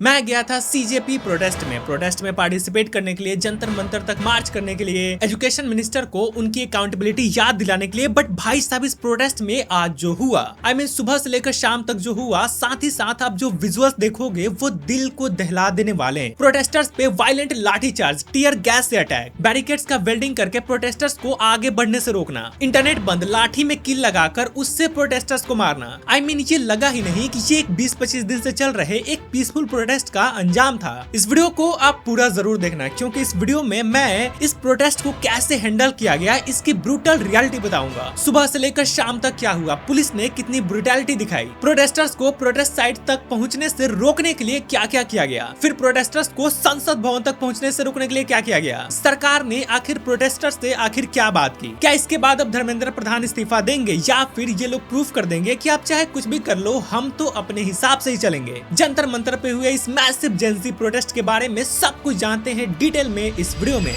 मैं गया था सीजेपी प्रोटेस्ट में पार्टिसिपेट करने के लिए, जंतर मंतर तक मार्च करने के लिए, एजुकेशन मिनिस्टर को उनकी अकाउंटेबिलिटी याद दिलाने के लिए। बट भाई साहब, इस प्रोटेस्ट में आज जो हुआ, सुबह से लेकर शाम तक जो हुआ, साथ ही साथ आप जो विजुअल्स देखोगे वो दिल को दहला देने वाले हैं। प्रोटेस्टर्स पे वायलेंट लाठीचार्ज, टीयर गैस से अटैक, बैरिकेड्स का वेल्डिंग करके प्रोटेस्टर्स को आगे बढ़ने से रोकना, इंटरनेट बंद, लाठी में कील लगाकर उससे प्रोटेस्टर्स को मारना। ये लगा ही नहीं कि ये एक 20-25 दिन से चल रहे एक पीसफुल प्रोटेस्ट का अंजाम था। इस वीडियो को आप पूरा जरूर देखना, क्योंकि इस वीडियो में मैं इस प्रोटेस्ट को कैसे हैंडल किया गया इसकी ब्रूटल रियलिटी बताऊंगा। सुबह से लेकर शाम तक क्या हुआ, पुलिस ने कितनी ब्रूटैलिटी दिखाई, प्रोटेस्टर्स को प्रोटेस्ट साइट तक पहुंचने से रोकने के लिए क्या क्या किया गया, फिर प्रोटेस्टर्स को संसद भवन तक पहुंचने से रोकने के लिए क्या किया गया, सरकार ने आखिर प्रोटेस्टर्स से आखिर क्या बात की, क्या इसके बाद अब धर्मेंद्र प्रधान इस्तीफा देंगे या फिर ये लोग प्रूफ कर देंगे कि आप चाहे कुछ भी कर लो, हम तो अपने हिसाब से ही चलेंगे। जंतर मंतर पे हुए इस मैसिव जेंजी प्रोटेस्ट के बारे में सब कुछ जानते हैं डिटेल में इस वीडियो में।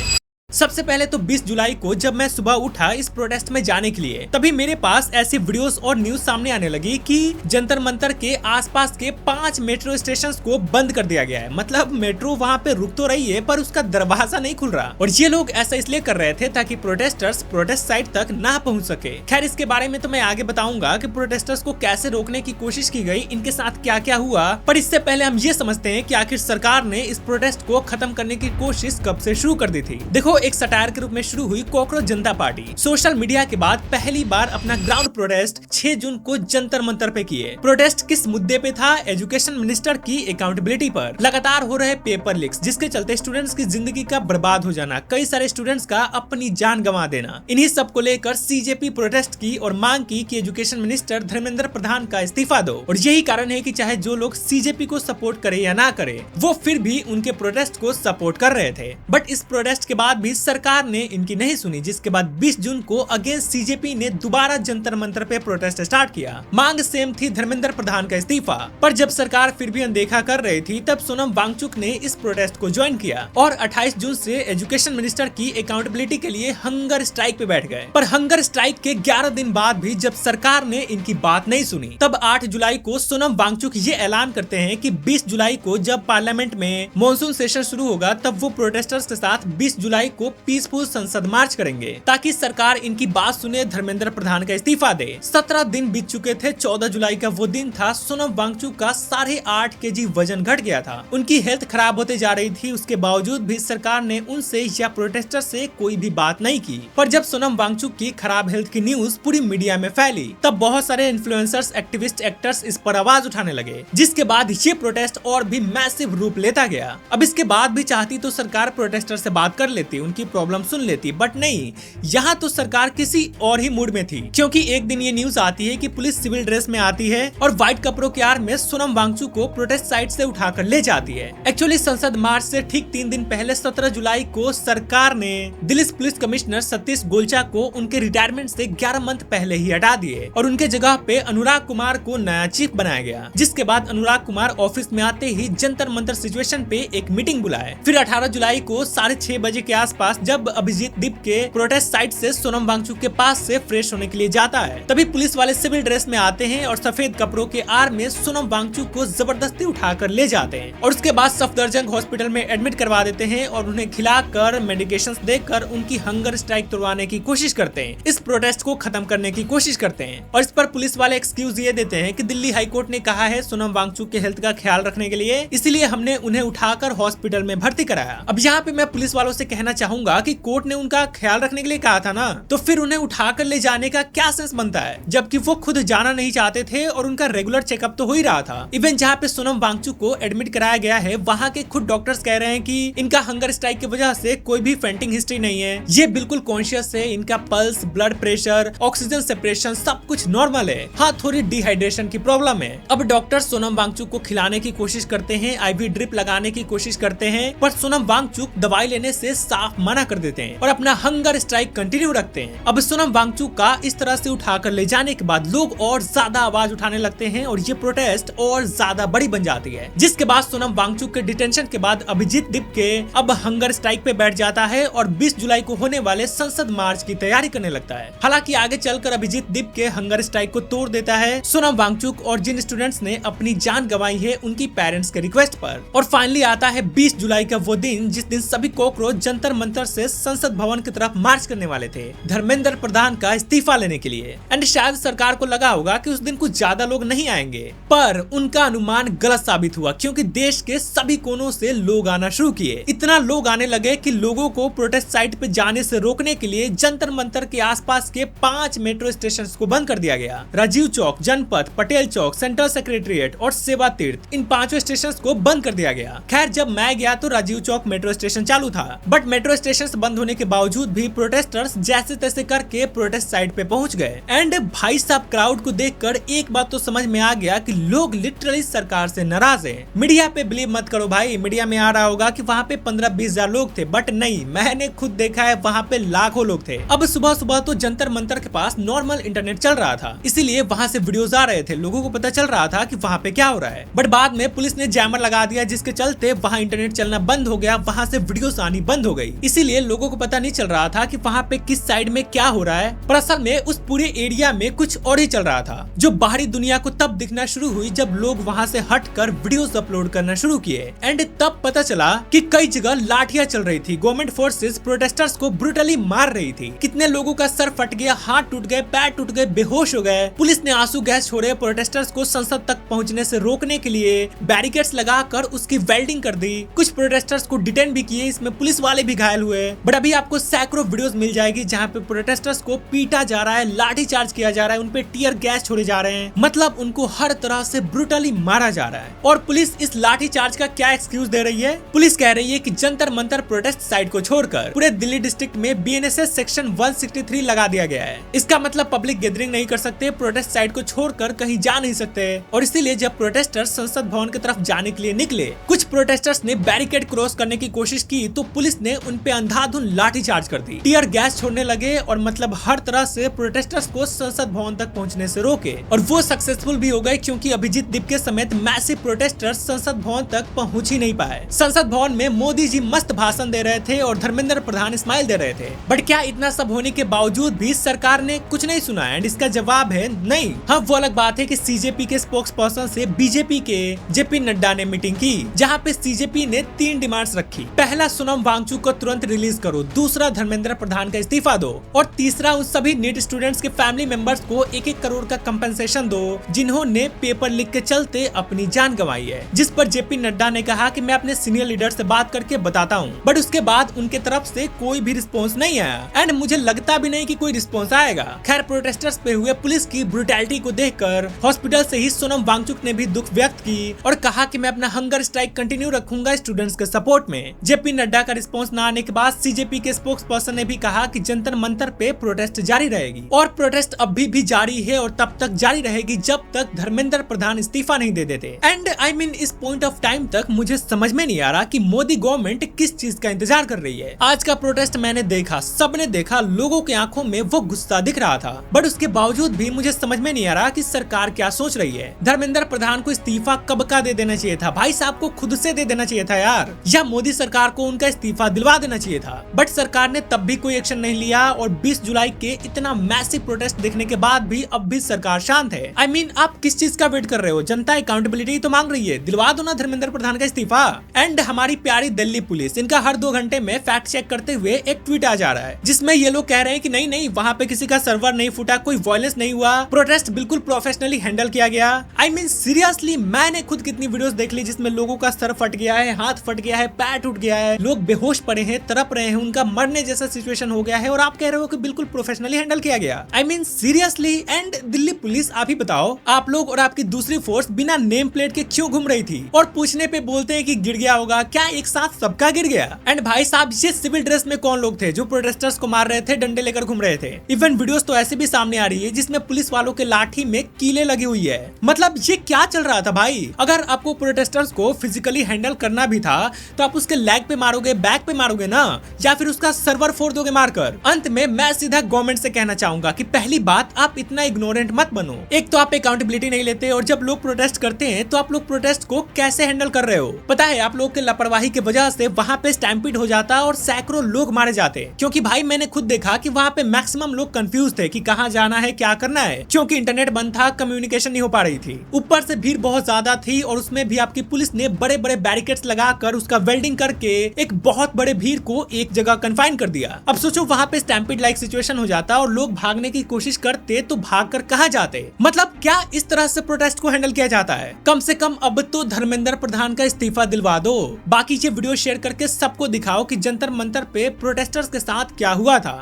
सबसे पहले तो 20 जुलाई को जब मैं सुबह उठा इस प्रोटेस्ट में जाने के लिए, तभी मेरे पास ऐसी वीडियोस और न्यूज सामने आने लगी कि जंतर मंतर के आसपास के 5 मेट्रो स्टेशंस को बंद कर दिया गया है। मतलब मेट्रो वहां पे रुक तो रही है पर उसका दरवाजा नहीं खुल रहा, और ये लोग ऐसा इसलिए कर रहे थे ताकि प्रोटेस्टर्स प्रोटेस्ट साइट तक ना पहुंच सके। खैर, इसके बारे में तो मैं आगे बताऊंगा कि प्रोटेस्टर्स को कैसे रोकने की कोशिश की गई, इनके साथ क्या क्या हुआ। पर इससे पहले हम ये समझते हैं कि आखिर सरकार ने इस प्रोटेस्ट को खत्म करने की कोशिश कब से शुरू कर दी थी। देखो, एक सटायर के रूप में शुरू हुई कॉकरोच जनता पार्टी सोशल मीडिया के बाद पहली बार अपना ग्राउंड प्रोटेस्ट 6 जून को जंतर मंतर पे किए। प्रोटेस्ट किस मुद्दे पे था? एजुकेशन मिनिस्टर की अकाउंटेबिलिटी पर। लगातार हो रहे पेपर लीक्स, जिसके चलते स्टूडेंट्स की जिंदगी का बर्बाद हो जाना, कई सारे स्टूडेंट्स का अपनी जान गंवा देना, इन्हीं सब को लेकर सीजेपी प्रोटेस्ट की और मांग की कि एजुकेशन मिनिस्टर धर्मेंद्र प्रधान का इस्तीफा दो। और यही कारण है कि चाहे जो लोग सीजेपी को सपोर्ट करे या ना करे, वो फिर भी उनके प्रोटेस्ट को सपोर्ट कर रहे थे। बट इस प्रोटेस्ट के बाद भी सरकार ने इनकी नहीं सुनी, जिसके बाद 20 जून को अगेंस्ट सीजेपी ने दोबारा जंतर मंतर पे प्रोटेस्ट स्टार्ट किया। मांग सेम थी, धर्मेंद्र प्रधान का इस्तीफा। पर जब सरकार फिर भी अनदेखा कर रही थी, तब सोनम वांगचुक ने इस प्रोटेस्ट को ज्वाइन किया और 28 जून से एजुकेशन मिनिस्टर की अकाउंटेबिलिटी के लिए हंगर स्ट्राइक पे बैठ गए। पर हंगर स्ट्राइक के 11 दिन बाद भी जब सरकार ने इनकी बात नहीं सुनी, तब 8 जुलाई को सोनम वांगचुक ये ऐलान करते हैं कि 20 जुलाई को जब पार्लियामेंट में मॉनसून सेशन शुरू होगा, तब वो प्रोटेस्टर्स के साथ 20 जुलाई को पीसफुल संसद मार्च करेंगे ताकि सरकार इनकी बात सुने, धर्मेंद्र प्रधान का इस्तीफा दे। 17 दिन बीत चुके थे। 14 जुलाई का वो दिन था। सोनम वांगचुक का 8.5 kg वजन घट गया था। उनकी हेल्थ खराब होते जा रही थी। उसके बावजूद भी सरकार ने उनसे या प्रोटेस्टर से कोई भी बात नहीं की। पर जब सोनम वांगचुक की खराब हेल्थ की न्यूज पूरी मीडिया में फैली, तब बहुत सारे इन्फ्लुएंसर्स, एक्टिविस्ट, एक्टर्स इस पर आवाज उठाने लगे, जिसके बाद ये प्रोटेस्ट और भी मैसिव रूप लेता गया। अब इसके बाद भी चाहती तो सरकार प्रोटेस्टर से बात कर लेती, उनकी प्रॉब्लम सुन लेती, बट नहीं, यहाँ तो सरकार किसी और ही मूड में थी। क्योंकि एक दिन ये न्यूज आती है कि पुलिस सिविल ड्रेस में आती है और व्हाइट कपड़ों के आड़ में सोनम वांगचुक को प्रोटेस्ट साइट से उठाकर ले जाती है। एक्चुअली संसद मार्च से ठीक 3 दिन पहले 17 जुलाई को सरकार ने दिल्ली पुलिस कमिश्नर सतीश गोलचा को उनके रिटायरमेंट से 11 मंथ पहले ही हटा दिए और उनके जगह पे अनुराग कुमार को नया चीफ बनाया गया। जिसके बाद अनुराग कुमार ऑफिस में आते ही जंतर मंतर सिचुएशन पे एक मीटिंग बुलाए। फिर 18 जुलाई को 6:30 बजे के आसपास जब अभिजीत दीप के प्रोटेस्ट साइट से सोनम वांगचुक के पास से फ्रेश होने के लिए जाता है, तभी पुलिस वाले सिविल ड्रेस में आते हैं और सफेद कपड़ों के आड़ में सोनम वांगचुक को जबरदस्ती उठाकर ले जाते हैं और उसके बाद सफदरजंग हॉस्पिटल में एडमिट करवा देते हैं और उन्हें खिलाकर मेडिकेशंस देकर उनकी हंगर स्ट्राइक तोड़वाने की कोशिश करते हैं, इस प्रोटेस्ट को खत्म करने की कोशिश करते हैं। और इस पर पुलिस वाले एक्सक्यूज ये देते हैं कि दिल्ली हाईकोर्ट ने कहा है सोनम वांगचुक के हेल्थ का ख्याल रखने के लिए, इसलिए हमने उन्हें उठाकर हॉस्पिटल में भर्ती कराया। अब यहाँ पे मैं पुलिस वालों से कहना चाहूंगा कि कोर्ट ने उनका ख्याल रखने के लिए कहा था ना, तो फिर उन्हें उठाकर ले जाने का क्या सेंस बनता है, जबकि वो खुद जाना नहीं चाहते थे और उनका रेगुलर चेकअप तो हो ही रहा था। इवन जहाँ पे सोनम वांगचुक को एडमिट कराया गया है, वहाँ के खुद डॉक्टर्स कह रहे हैं कि इनका हंगर स्ट्राइक की वजह से कोई भी फेंटिंग हिस्ट्री नहीं है, ये बिल्कुल कॉन्शियस है, इनका pulse, blood pressure, oxygen separation सब कुछ नॉर्मल है, हाँ थोड़ी डिहाइड्रेशन की प्रॉब्लम है। अब डॉक्टर सोनम वांगचुक को खिलाने की कोशिश करते हैं, IV ड्रिप लगाने की कोशिश करते हैं, पर सोनम वांगचुक दवाई लेने से साफ साफ मना कर देते हैं और अपना हंगर स्ट्राइक कंटिन्यू रखते हैं। अब सोनम वांगचुक का इस तरह से उठाकर ले जाने के बाद लोग और ज्यादा आवाज उठाने लगते हैं और ये प्रोटेस्ट और ज्यादा बड़ी बन जाती है, जिसके बाद सोनम वांगचुक के डिटेंशन के बाद अभिजीत दिपके अब हंगर स्ट्राइक पे बैठ जाता है और 20 जुलाई को होने वाले संसद मार्च की तैयारी करने लगता है। हालांकि आगे चलकर अभिजीत दिपके हंगर स्ट्राइक को तोड़ देता है सोनम वांगचुक और जिन स्टूडेंट्स ने अपनी जान गंवाई है उनकी पेरेंट्स के रिक्वेस्ट पर। और फाइनली आता है 20 जुलाई का वो दिन जिस दिन सभी कॉकरोच जंतर मंतर से संसद भवन की तरफ मार्च करने वाले थे धर्मेंद्र प्रधान का इस्तीफा लेने के लिए। एंड शायद सरकार को लगा होगा कि उस दिन कुछ ज्यादा लोग नहीं आएंगे, पर उनका अनुमान गलत साबित हुआ क्योंकि देश के सभी कोनों से लोग आना शुरू किए। इतना लोग आने लगे कि लोगों को प्रोटेस्ट साइट पे जाने से रोकने के लिए जंतर मंतर के आसपास के 5 मेट्रो स्टेशन को बंद कर दिया गया। राजीव चौक, जनपथ, पटेल चौक, सेंट्रल सेक्रेटरिएट और सेवा तीर्थ, इन 5 स्टेशन को बंद कर दिया गया। खैर जब मैं गया तो राजीव चौक मेट्रो स्टेशन चालू था, बट मेट्रो स्टेशन बंद होने के बावजूद भी प्रोटेस्टर्स जैसे तैसे करके प्रोटेस्ट साइट पे पहुंच गए। एंड भाई साहब क्राउड को देखकर एक बात तो समझ में आ गया कि लोग लिटरली सरकार से नाराज हैं। मीडिया पे बिलीव मत करो भाई, मीडिया में आ रहा होगा कि वहाँ पे 15-20 हजार लोग थे, बट नहीं, मैंने खुद देखा है वहाँ पे लाखों लोग थे। अब सुबह सुबह तो जंतर मंतर के पास नॉर्मल इंटरनेट चल रहा था, इसीलिए वहाँ से वीडियोस आ रहे थे, लोगों को पता चल रहा था कि वहाँ पे क्या हो रहा है। बट बाद में पुलिस ने जैमर लगा दिया जिसके चलते वहाँ इंटरनेट चलना बंद हो गया, वहाँ से वीडियोस आनी बंद हो गई। इसीलिए लोगों को पता नहीं चल रहा था कि वहाँ पे किस साइड में क्या हो रहा है, पर असल में उस पूरे एरिया में कुछ और ही चल रहा था, जो बाहरी दुनिया को तब दिखना शुरू हुई जब लोग वहाँ से हटकर वीडियोस अपलोड करना शुरू किए। एंड तब पता चला कि कई जगह लाठियां चल रही थी, गवर्नमेंट फोर्सेस प्रोटेस्टर्स को ब्रूटली मार रही थी। कितने लोगों का सर फट गया, हाथ टूट गए, पैर टूट गए, बेहोश हो गए। पुलिस ने आंसू गैस छोड़े, प्रोटेस्टर्स को संसद तक पहुंचने से रोकने के लिए बैरिकेड्स लगाकर उसकी वेल्डिंग कर दी। कुछ प्रोटेस्टर्स को डिटेन भी किए, इसमें पुलिस वाले भी घायल हुए। बट अभी आपको सैकड़ों वीडियोस मिल जाएगी जहाँ पे प्रोटेस्टर्स को पीटा जा रहा है, लाठी चार्ज किया जा रहा है, उनपे टीयर गैस छोड़े जा रहे हैं, मतलब उनको हर तरह से ब्रूटली मारा जा रहा है। और पुलिस इस लाठी चार्ज का क्या एक्सक्यूज दे रही है? पुलिस कह रही है कि जंतर मंतर प्रोटेस्ट साइट को छोड़कर पूरे दिल्ली डिस्ट्रिक्ट में बीएनएसएस सेक्शन 163 लगा दिया गया है। इसका मतलब पब्लिक गैदरिंग नहीं कर सकते, प्रोटेस्ट साइट को छोड़कर कहीं जा नहीं सकते। और इसीलिए जब प्रोटेस्टर्स संसद भवन की तरफ जाने के लिए निकले, कुछ प्रोटेस्टर्स ने बैरिकेड क्रॉस करने की कोशिश की तो पुलिस ने उन पे अंधाधुंध लाठी चार्ज कर दी, टीयर गैस छोड़ने लगे और मतलब हर तरह से प्रोटेस्टर्स को संसद भवन तक पहुंचने से रोके। और वो सक्सेसफुल भी हो गए क्योंकि अभिजीत दिपके समेत मैसिव प्रोटेस्टर्स संसद भवन तक पहुंच ही नहीं पाए। संसद भवन में मोदी जी मस्त भाषण दे रहे थे और धर्मेंद्र प्रधान स्माइल दे रहे थे, बट क्या इतना सब होने के बावजूद भी सरकार ने कुछ नहीं सुना? एंड इसका जवाब है नहीं। हाँ, वो अलग बात है कि सीजेपी के स्पोक्स पर्सन से बीजेपी के जेपी नड्डा ने मीटिंग की, जहाँ पे सीजेपी ने 3 डिमांड्स रखी। पहला, सोनम वांगचुक को तुरंत रिलीज करो, दूसरा, धर्मेंद्र प्रधान का इस्तीफा दो, और तीसरा, उन सभी नीट स्टूडेंट्स के फैमिली मेंबर्स को 1-1 करोड़ का कंपनसेशन दो जिन्होंने पेपर लीक के चलते अपनी जान गंवाई है। जिस पर जेपी नड्डा ने कहा कि मैं अपने सीनियर लीडर से बात करके बताता हूँ, बट उसके बाद उनके तरफ से कोई भी रिस्पॉन्स नहीं आया एंड मुझे लगता भी नहीं कि कोई रिस्पॉन्स आएगा। खैर, प्रोटेस्टर्स पे हुए पुलिस की ब्रूटैलिटी को देखकर हॉस्पिटल से ही सोनम वांगचुक ने भी दुख व्यक्त की और कहा कि मैं अपना हंगर स्ट्राइक कंटिन्यू रखूंगा स्टूडेंट्स के सपोर्ट में। जेपी नड्डा का रिस्पॉन्स न आने के बाद सीजेपी के स्पोक्स पर्सन ने भी कहा कि जंतर मंतर पे प्रोटेस्ट जारी रहेगी और प्रोटेस्ट अभी भी जारी है और तब तक जारी रहेगी जब तक धर्मेंद्र प्रधान इस्तीफा नहीं दे देते। एंड आई मीन इस पॉइंट ऑफ टाइम तक मुझे समझ में नहीं आ रहा कि मोदी गवर्नमेंट किस चीज का इंतजार कर रही है। आज का प्रोटेस्ट मैंने देखा, सबने देखा, लोगों की आंखों में वो गुस्सा दिख रहा था, बट उसके बावजूद भी मुझे समझ में नहीं आ रहा कि सरकार क्या सोच रही है। धर्मेंद्र प्रधान को इस्तीफा कब का दे देना चाहिए था? भाई साहब को खुद से दे देना चाहिए था यार, या मोदी सरकार को उनका इस्तीफा दिलवा देना चाहिए था। बट सरकार ने तब भी कोई एक्शन नहीं लिया और 20 जुलाई के इतना मैसिव प्रोटेस्ट देखने के बाद भी अब भी सरकार शांत है। आई मीन आप किस चीज का वेट कर रहे हो? जनता अकाउंटेबिलिटी तो मांग रही है, दिलवा दो ना धर्मेंद्र प्रधान का इस्तीफा। एंड हमारी प्यारी दिल्ली पुलिस, इनका हर 2 घंटे में फैक्ट चेक करते हुए एक ट्वीट आ जा रहा है जिसमें ये लोग कह रहे हैं कि नहीं नहीं, वहाँ पे किसी का सर्वर नहीं फूटा, कोई वायलेंस नहीं हुआ, प्रोटेस्ट बिल्कुल प्रोफेशनली हैंडल किया गया। आई मीन सीरियसली, मैंने खुद कितनी वीडियोस देख ली जिसमें लोगों का सर फट गया है, हाथ फट गया है, पैर टूट गया है, लोग बेहोश पड़े हैं, तड़प रहे हैं, उनका मरने जैसा सिचुएशन हो गया है और आप कह रहे हो कि बिल्कुल प्रोफेशनली हैंडल किया गया। I mean seriously. And Delhi police, आप ही बताओ, आप लोग और आपकी दूसरी फोर्स बिना नेम प्लेट के क्यों घूम रही थी? और पूछने पे बोलते हैं कि गिर गया होगा, क्या एक साथ सबका गिर गया? एंड भाई साहब, ये सिविल ड्रेस में कौन लोग थे जो प्रोटेस्टर्स को मार रहे थे, डंडे लेकर घूम रहे थे? इवन वीडियोस तो ऐसे भी सामने आ रही है जिसमें पुलिस वालों के लाठी में कीले लगी हुई है। मतलब ये क्या चल रहा था भाई? अगर आपको प्रोटेस्टर्स को फिजिकली हैंडल करना भी था तो आप उसके लेग पे मारोगे, बैक पे मारोगे दोगे ना, या फिर उसका सर्वर फोड़ दोगे मारकर। अंत में मैं सीधा गवर्नमेंट से कहना चाहूंगा कि पहली बात, आप इतना इग्नोरेंट मत बनो। एक तो आप अकाउंटेबिलिटी नहीं लेते, और जब लोग प्रोटेस्ट करते हैं तो आप लोग प्रोटेस्ट को कैसे हैंडल कर रहे हो। पता है, आप लोग के लापरवाही की वजह से वहाँ पे स्टैम्पीड हो जाता और सैकड़ों लोग मारे जाते। क्योंकि भाई मैंने खुद देखा कि वहाँ पे मैक्सिमम लोग कंफ्यूज थे कि कहाँ जाना है, क्या करना है, क्योंकि इंटरनेट बंद था, कम्युनिकेशन नहीं हो पा रही थी। ऊपर से भीड़ बहुत ज्यादा थी, और उसमें भी आपकी पुलिस ने बड़े बड़े बैरिकेड्स लगाकर उसका वेल्डिंग करके एक बहुत बड़े भीड़ को एक जगह कन्फाइन कर दिया। अब सोचो वहाँ पे स्टैम्पीड लाइक सिचुएशन हो जाता और लोग भागने की कोशिश करते तो भागकर कहाँ जाते। मतलब क्या इस तरह से प्रोटेस्ट को हैंडल किया जाता है? कम से कम अब तो धर्मेंद्र प्रधान का इस्तीफा दिलवा दो। बाकी ये वीडियो शेयर करके सबको दिखाओ कि जंतर मंतर पे प्रोटेस्टर्स के साथ क्या हुआ था।